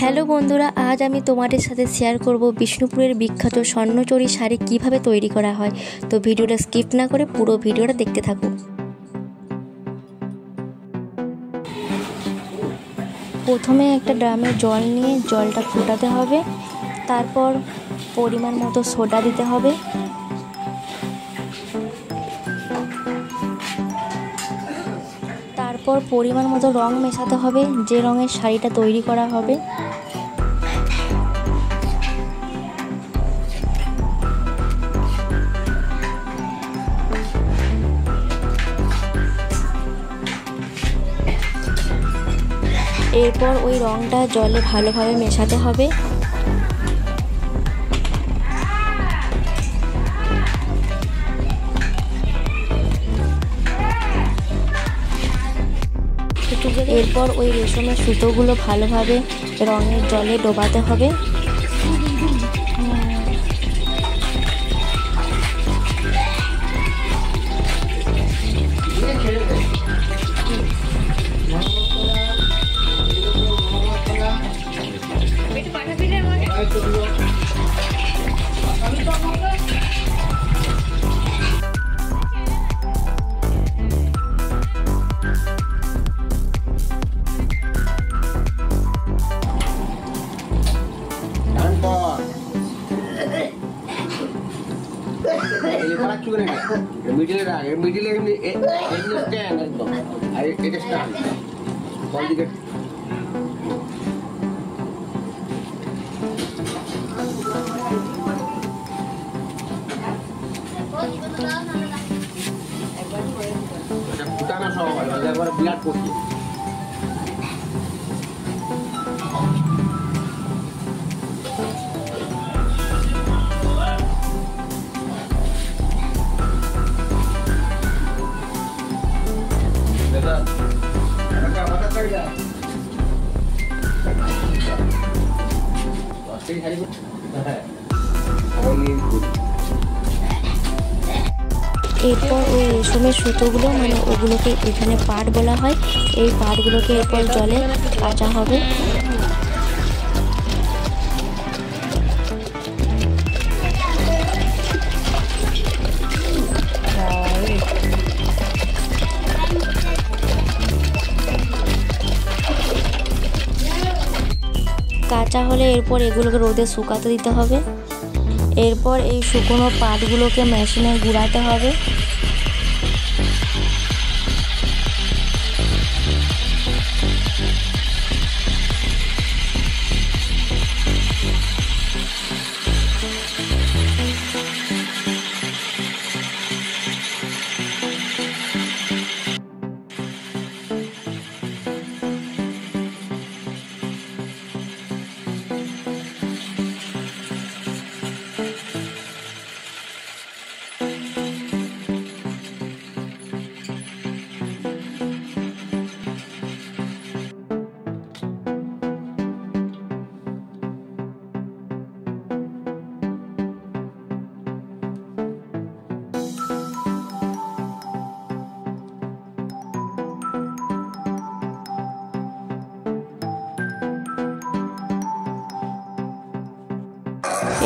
Hello বন্ধুরা, আজ আমি তোমাদের সাথে শেয়ার করব বিষ্ণুপুরের বিখ্যাত স্বর্ণচরী শাড়ি কিভাবে তৈরি করা হয়। তো ভিডিওটা স্কিপ না করে পুরো ভিডিওটা দেখতে থাকো। প্রথমে একটা ড্রামে জল নিয়ে জলটা ফোটাতে হবে, তারপর পরিমাণ মতো সোডা দিতে হবে, তারপর পরিমাণ মতো রং মেশাতে হবে যে রঙের শাড়িটা তৈরি করা হবে। এরপর ওই রংটা জলে ভালোভাবে মেশাতে হবে। এরপর ওই রেশমের সুতোগুলো ভালোভাবে রঙের জলে ডোবাতে হবে। বিরাট করছি এরপর ওই রেশমের সুতোগুলো ওগুলোকে এখানে পাট বলা হয়, এই পাটগুলোকে এরপর জলে কাচা হবে। কাঁচা হলে এরপর এগুলোকে রোদে শুকাতে দিতে হবে। এরপর এই শুকনো পাটগুলোকে মেশিনে গুঁড়াতে হবে।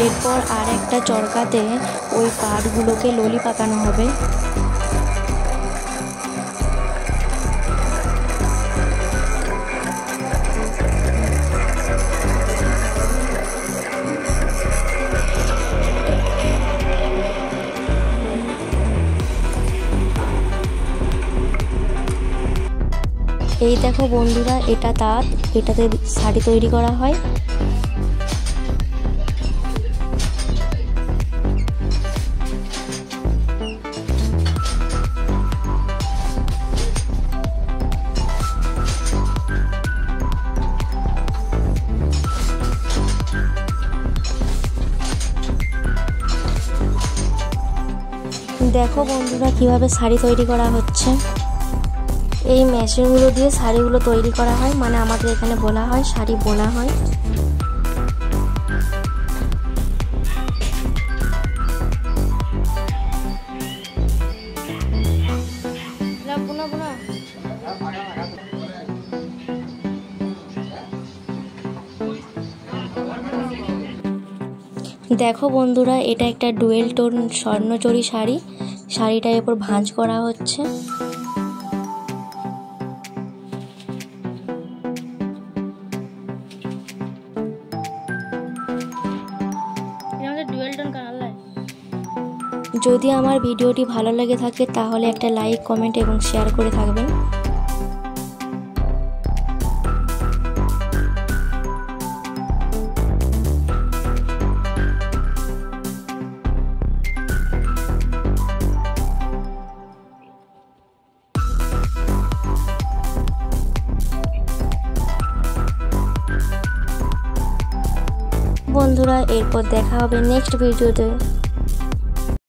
এরপর আর একটা চরকাতে ওই পাটগুলোকে ললি পাকানো হবে। এই দেখো বন্ধুরা, এটা তাঁত, এটাতে শাড়ি তৈরি করা হয়। দেখো বন্ধুরা কিভাবে শাড়ি তৈরি করা হচ্ছে। এই মেশিনগুলো দিয়ে শাড়িগুলো তৈরি করা হয়, আমাদের এখানে বলা হয় শাড়ি বোনা হয়। দেখো বন্ধুরা, এটা একটা ডুয়েল টোন স্বর্ণচরী শাড়ি। শাড়িটার উপর ভাঁজ করা হচ্ছে। যদি আমার ভিডিওটি ভালো লেগে থাকে তাহলে একটা লাইক, কমেন্ট এবং শেয়ার করে থাকবেন। বন্ধুরা, এরপর দেখা হবে নেক্সট ভিডিওতে।